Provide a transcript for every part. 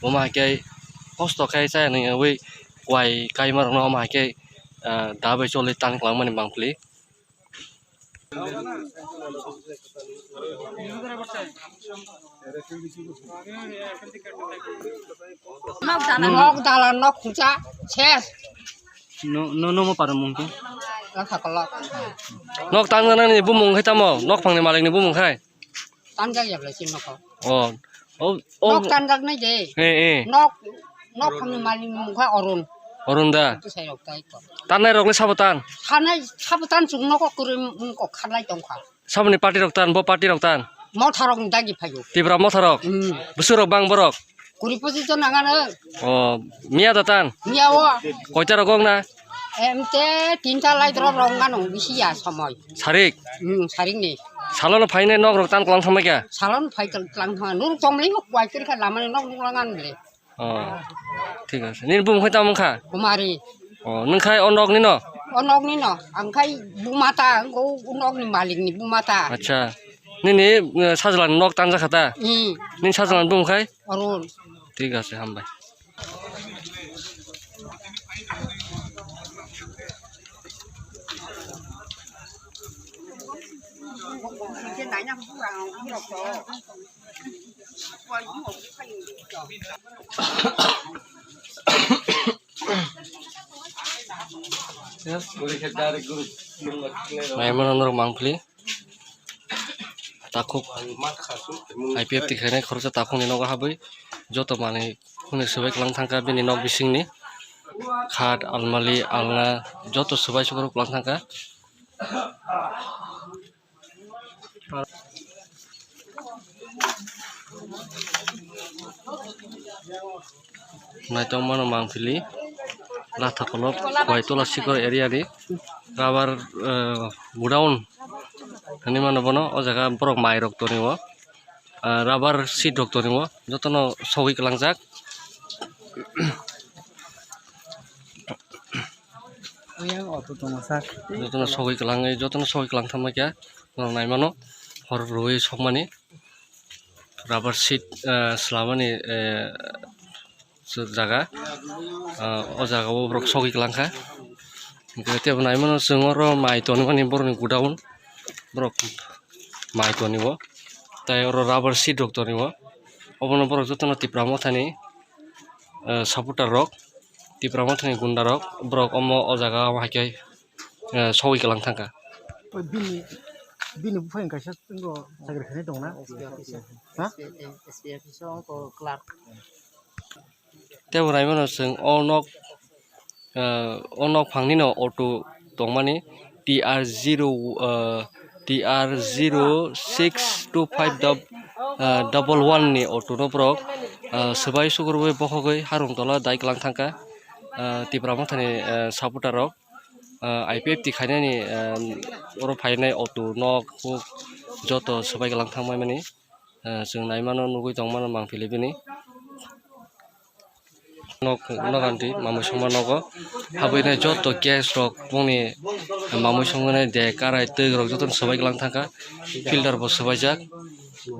mà cái post cái sai này với quay cái mà nó mà cái đá về cho lên tăng lắm mình bằng phí Nok dalan nok kuca, ses. nó mà para mungkin Latha kolok. nok tăng ra này bung mung hay tamo nok phẳng này mà này bung mung hay Tanjak ya belasin nok. oh Nok tanjak nih je. Nok kami maling muka orun dah itu saya dokter itu. tan này rok sabotan Karena sabutan sung nok kurim kok kalai tongka. sabni party rok tan bo party rok tan Motha rok dagi payu. Tipra Motha rok besur rok bang borok Kuri posisi nangan mia datan miawa. koita rokong na Ente tinta lai drop rongan ong bisi ya samoi. sarik Saring nih. salon phai ne nok rok tan klang samai kya Salon phai telang thang. Nur tomling kok kuai kiri kan lama nok nulangan beli. ঠিক আছে nin bung khoi tam kha Kumari. nung khai onok ni no Onok ni no, angkai bumata, go onok ni maling ni bumata. acha ni sajlan nok tan ja khata nin sajlan bung khai Arun. ঠিক আছে হামবাই Trên đánh nhau cũng vào cũng đọc cho. Quay cũng một cái mai mana orang mangpli takuk IPF tikhane khorcha takuk ni noga habai joto mane khune subai klang thangka bini nog bising ni khat almali alna joto subai sukro klang thangka nai tong mana mangpli Latha kolok Khowai tola sikor area di rabar budaun ini mana bono o jaga borok mai rok toni wo rabar seat rok toni wo jotono sogi kelangjak jotono sogi kelangai jotono sogi kelang thama kya nai mano hor roi sokmani rabar seat slamani jaga o jaga o borok sogi kelangkha gete nai mano sengoro mai toni mani boroni gudaun borok mai toni wo tai oro rubber seat rok toni wo obono borok jotono Tipra Motha ni supporter rok Tipra Motha ni gunda rok borok omo o jaga hakai sogi kelang thangka bini bufain kaisa tenggo sagir khane dongna ha SPF so ko Clark. tebo nai mano seng onok phangni no auto tongmani TR062511 ni auto no brok subai sukurbai bokhogoi harung tola dai klang thangka Tipra Motha ni supporter rok IPF tikhaine ni oro phainai auto nok joto subai klang thangmai mani seng nai mano nugui tongmano mangphili bini nok anti mamu songma nogo habai na joto gas rok boni mamu songma na de karai teug rok joto sabai klang thangka filter bo Swbaijak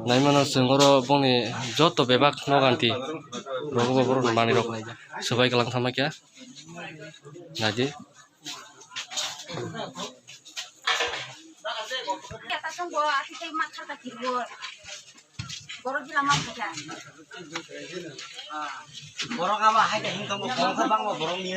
nai mano sengoro boni joto bebak nok anti rogo boro mani rok sabai klang thama kya naji borok apa hai ka hingkang ko bang bang borong ni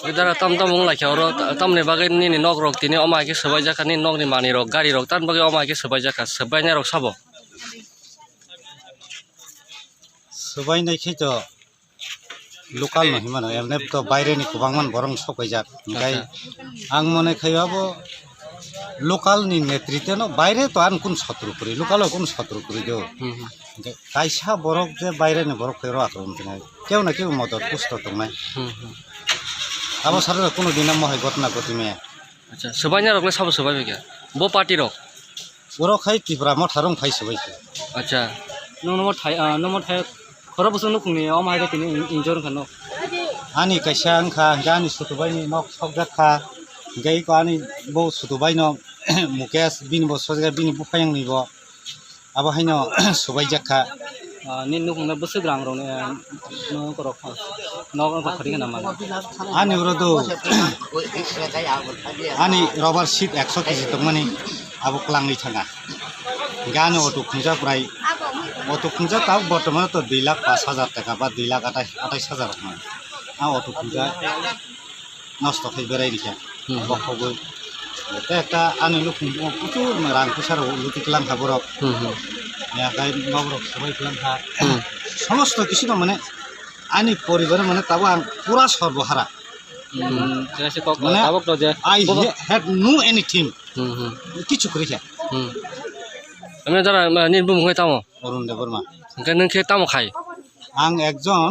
Idara tam mung lai khoro tam ne bagai ni nok rok tini oma ke Swbaijak ni nok ni mani rok gari rok tan bagai oma ke Swbaijak Swbaijak rok sabo Swbaijak ke to lokal no himano emne to baire ni kubangman borong Swbaijak ngai ang mone khayabo lokal ni netritwe no baire to an kun satru kuri lokal kun satru kuri do kaisa borok je baire ni borok khayro akrom tene keu na keu modot pusto tongnai abo sara কোনো দিন মহাই ঘটনা ঘটিমে আচ্ছা সবাইনা রকলে সব সবাই বেকা বো party rock বড় খাই টিপ্রা মথা রং খাই সবাই আচ্ছা নমর থাই খরা বসু নুকুনি অমাই রে তিনি ইনজর খানো ani kaisa angkha ani sutubai ni nok sokjak kha gai ko ani bo sutubai no mukesh bin bo sojga bin bufayang ni bo abo haino Swbaijak kha nin nukuna bosu grang rone no korok nok ko khari kana ma ani urodo ani rubber sheet 100 kg tongmani abo klangi thanga gano auto khunja prai auto khunja ta বর্তমান তো 2,05,000 টাকা বা 2,28,000 টাকা auto khunja নষ্ট খাই বেড়াই দিছে বকবই এটা একটা আনি লোক প্রচুর রাং কুসার লুটি কলাম খাবরক গাই নবরক সবাই কলাম খা সমস্ত কিছু মানে আনি পরিবার মানে তাবো পুরা সর্বহারা মানে আই হ্যাড নো এনিথিং কিছু করি খা আমি যারা নির্বু মুখে তামো অরুণ দেববর্মা নংখে তামো খাই আং একজন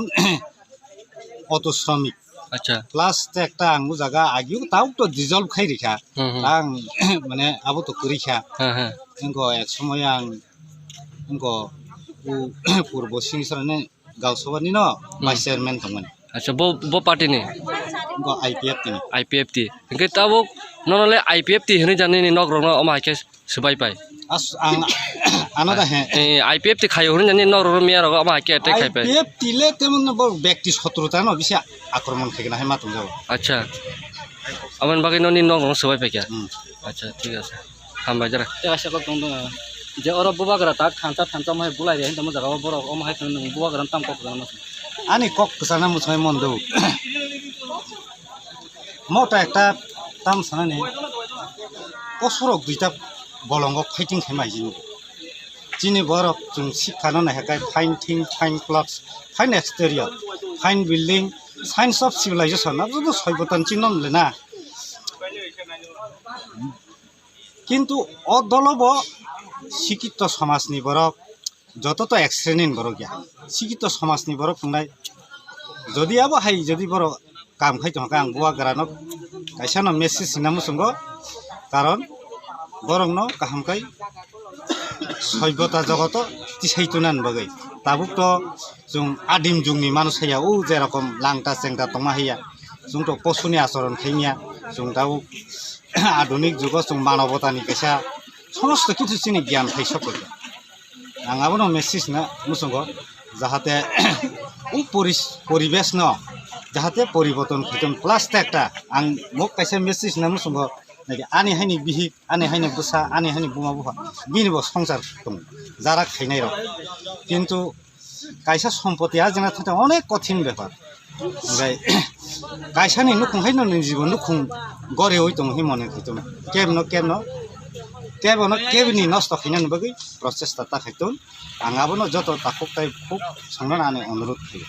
অটো শ্রমিক আচ্ছা প্লাস একটা আঙ্গু জায়গা আগেও তাও তো ডিজলভ খাই রেখা আং মানে আবো তো করিখা ইনকো এক সময় আং ইনকো পূর্ব সিংসরনে গাউসভানি ন ভাইস চেয়ারম্যান তমন আচ্ছা বো পার্টি নি ইনকো IPF টি ইনকে তাবো ননলে IPF টি হনি জানি নি নক রং অমাইকে সবাই পাই আস আং আনাদা হ্যাঁ IPF টি খাই হনি জানি নক রং মিয়া রগ অমাইকে এটাই খাই পাই IPF টিলে তেমন ব্যক্তি শত্রুতা ন বেশি আক্রমণ থেকে না মাতুম যাব আচ্ছা আমার বাকি ননি নক রং সবাই পাই আচ্ছা ঠিক আছে হামবাই যারা আশা কর দং যে ওরা বুবাগরা তা খান্তা মাই বুলাই রে তম জায়গা বড় অমাই খান বুবাগরা তাম কক না ani kok kesana musai mondo mota একটা tam sana ne osurok duita bolongo fighting khemai jini jini borok jung sikhano na hekai fine thing fine clothes fine exterior fine building science of civilization na judo soibotan chinom lena কিন্তু অদলব শিক্ষিত সমাজনি বরক যত তো এক শ্রেণীর বড় গিয়া শিক্ষিত সমাজনি বড় খুঁনাই যদি আবো হাই যদি বড় কাম খাইতো আং বুয়া গ্রানক কাইসানো মেসেজ সিনামু সঙ্গ কারণ বরং ন কাহামকাই সভ্যতা জগত তিসাইতুনান বাগৈ তাবুক তো जों আদিম যুগনি মানুষ হাইয়া ও যেরকম লাংটা চেংটা তমা হাইয়া जों তো পশুনি আচরণ খাইনিয়া जों দাও আধুনিক যুগ जों মানবতানি কাইসা সমস্ত কিছু চিনি জ্ঞান খাই সকল आंहाबो न मेसेज ना मुसंग जाहाते उ परिवेश न जाहाते परिवर्तन खैतम प्लास একটা आं मक काइसा मेसेज ना मुसंग नाকি आनि हाइनि बिहि आनि हाइनि बुसा आनि हाइनि बुमा बुहा बिनिबो संसार दं जारा खाइनाय र किन्तु काइसा सम्पतिया जोंना थाते अनेक कठिन ব্যাপার ओमफ्राय काइसानि नुखुंहाय न जीवन नुखुं गरे होय दं हिमने खैतम केबनो কেবনো কেবনি নষ্ট খাইনান বাগৈ প্রচেষ্টা তা খাইতুন আঙাবনো যত তাকুক তাই খুব সংগ্রাম আনে অনুরোধ করি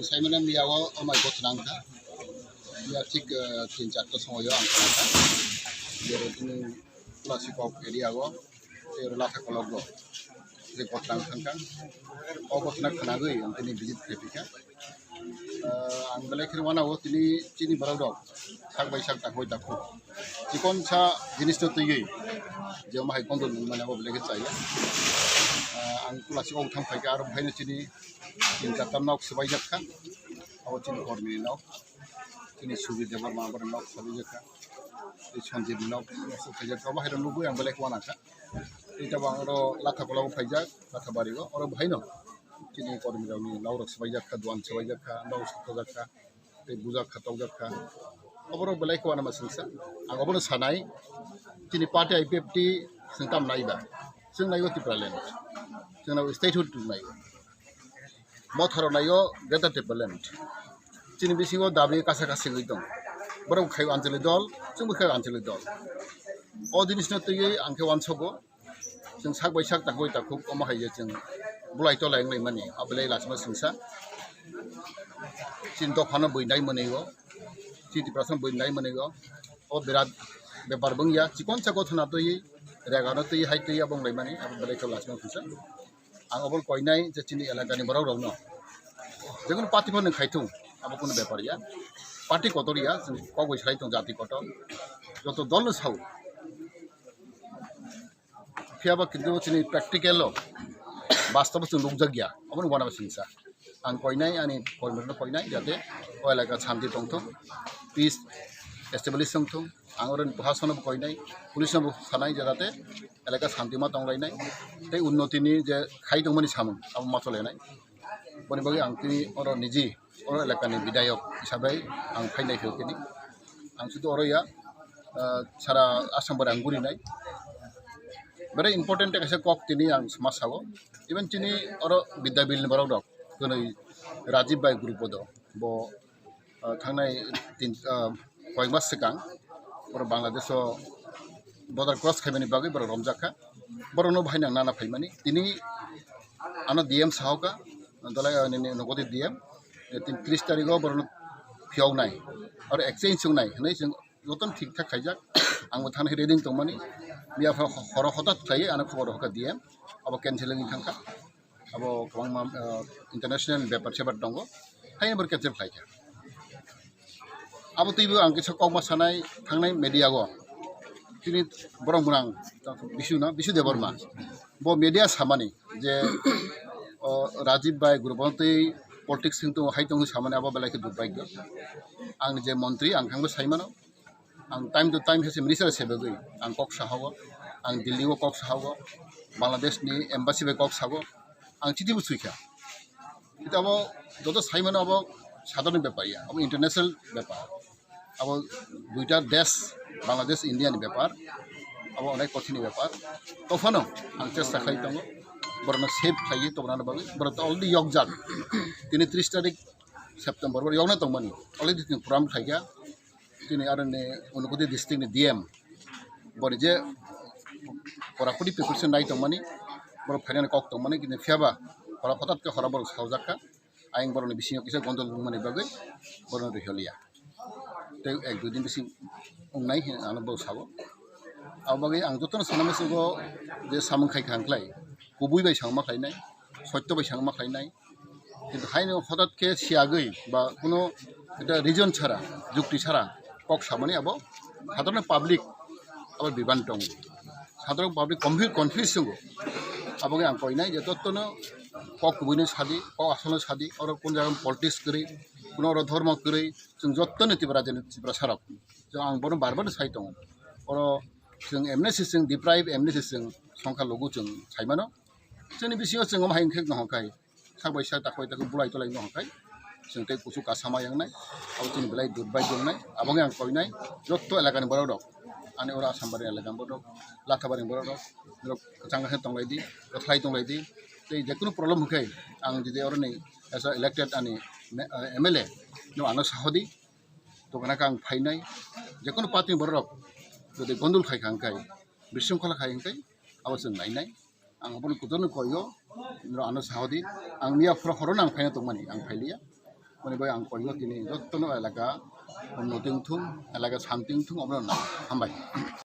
Saya miawo omai gotnangka ya tik 3-4 समाव आं खालामता जेरै जोंनि क्लासिकल एरियायाव जेरै लाथा kolokgu जे गतनां थांखां अ गतना खोनागै आंनि भिजिट खालामैखा आं बेलेग खेरवानाव तिनि चिनि बाराव दं Swbaijak दाखोय दाखो जिखन सा जिनिस तैयै जे माहाय कन्दल माने बेलेग जायो आं क्लासिकल थांफायखा आरो बेहायनो चिनि 3-4 नाव Swbaijak खा अब चिनि कर्मी नाव चिनि सुबिदेवर माबार नाव Swbaijak खा सन्जीब नाव Swbaijak खा बाहाय लुबै आं बेलेग वानाखा इटा बांरो लाथा kolokgu फाइजाक लाथा बारिगो और बेहायनो चिनि कर्मी रावनि नाव Swbaijak खा दुआन Swbaijak खा नाव Swbaijak खा बे बुजाक खा तौजाक खा अबरो बेलेग वाना मासंसा आं अबनो सानाय चिनि पार्टी IPF टी जों ताम नायबा जों नायगो Tipra जोंनाव statehood नायगो Motha nayo greater development. Chini bisingo dabi kasa kasa ngidong. Borok kayo anjali dol, sungguh kayo anjali dol. O dinis na tuyo angke wansogo, sung Swbaijak takoi takuk omahay jeng bulai to laing mani, abalay lasma sungsa. Chin dok hana boy nai manigo, Tiprasa boy nai manigo. O berat bebar bangya, cikon cakot hana tuyo, regano tuyo hai tuyo abang lai mani, abalay to lasma sungsa. Ang obol koi nai cini elakani borok rong no. Jangan parti pun khaitung, apa pun bebar ya. Parti kotor ya, kau boleh khaitung jati kotor. Joto dol sahau. Fiaba kintu cini practical lo. Bastava sung luk jagya, apa wana singsa. Ang koi nai ani koi merno koi nai jate, koi elaka shanti tongtung, peace establish tongtung. Ang orang bahasa koi nai, police nabu sanai jate, elaka shanti ma tong lai nai. Tei unnoti ni je khaitung mani samun, apa masole nai. Bani bagi ang kini orang niji, orang elaka ni bidayok isabai ang fainai hiu kini. Ang sudu orang ya, cara asam barang guri nai. Very important kasi kok tini ang samasago. Even tini orang bidabil ni barang dok, kena Rajiv Bhai group do, bo thangnai tin koi mas sekang, orang Bangladesh so border cross kami ni bagi baru romjaka, baru no bahai nang nana mani. Tini anak DM sahoka, dalai ni nogodi DM, tin 30 tarigo baru no piau nai, orang exchange sung nai, nai sung joton ठीक ठाक खाइजाक, ang mutan reading tong mani. Biar orang hotat saya anak orang hokat DM, abo canceling tangka, abo kawang international beper cepat donggo, hanya bercancel saja. Abo tiba angkit sekau masanai tangnai media go, kini borong bunang bisu deborma, bo media samani, je Rajiv Bhai group nanti politics itu hai tong samani abo belai ke Dubai go, ang je Mantiri ang kanggo saimano. Ang time to time hese minister sebagui ang kok sahawa ang Delhi wo kok sahawa Bangladesh ni embassy be kok sahawa ang chiti busuika kita abo joto saimano abo সাধারণ ব্যাপার ya abo international ব্যাপার abo দুইটা দেশ Bangladesh India ni ব্যাপার abo অনেক কঠিন ব্যাপার তখনও ang চেষ্টা খাই দङ বরনা সেভ খাই তবনানো বাগै বরত অলরেডি yokjak তিনি 30 তারিখ সেপ্টেম্বর বর yokna tongmani অলরেডি তিনি program খাইয়া তিনি আর নে অনুকূতি ডিস্ট্রিক্ট নি ডিএম বরে যে পরাপুরি প্রিপারেশন নাই তংমানি বড় ফাইনাল কক তংমানি কিন্তু ফিয়াবা পরা হঠাৎ কে হরা বড় সাউজাকা আইং বড় নি বিসিং কিসে গন্দল মানে বাগে বড় রিহলিয়া তে এক দুই দিন বিসি নাই আনো বড় সাবো আও বাগে আং যতন সানামেসগো যে সামং খাই খাংখ্লাই কুবুই বাই সাংমা খাইনাই সত্য বাই সাংমা খাইনাই কিন্তু হাইনো হঠাৎ কে সিয়াগৈ বা কোনো এটা রিজন ছাড়া যুক্তি ছাড়া kok samani abo সাধারণ পাবলিক আবার বিবান টং সাধারণ পাবলিক কনফিউজ সঙ্গো আবগে আং কই নাই যে তত্তনো কক বুইনো সাদি কক আসলে সাদি আর কোন জায়গা পলিটিক্স করি কোন আর ধর্ম করি जों जत्तनो Tipra जेन Tipra सारक जों आं बरं बारबार साइ दङ और जों एमनेसि जों डिप्राइभ एमनेसि जों संखा लगु जों साइमानो जोंनि बिसिङाव जों माहाय खेक नहखाय Swbaijak takoi takoi bulai tolai नहखाय जों ते कुसु कासामा यांनाय आव जों बेलाय दुधबाय जोंनाय आबगे आं कइनाय जत्तो एलाकानि बराव दक आनि अरा आसामबारि एलाकानि बराव लाथाबारि बराव दक चांगा तंलायदि गथाय तंलायदि ते जेकुनु प्रॉब्लम हुखाय आं जुदि अरनि एज इलेक्टेड आनि एमएलए नो आनो साहदी तो गनाका आं फाइनाय जेकुनु पार्टी बराव जुदि गन्दुल खाय खांखाय बिसुंखला खायखाय आव जों नायनाय आं अबनि कुतरनो कयो नो आनो साहदी आं मिया फ्रा हरन आं फाइना तंमानि आं फाइलिया Mani boy ang koyo kini jottono elaka onnoting thum elaka santing thum obron hambai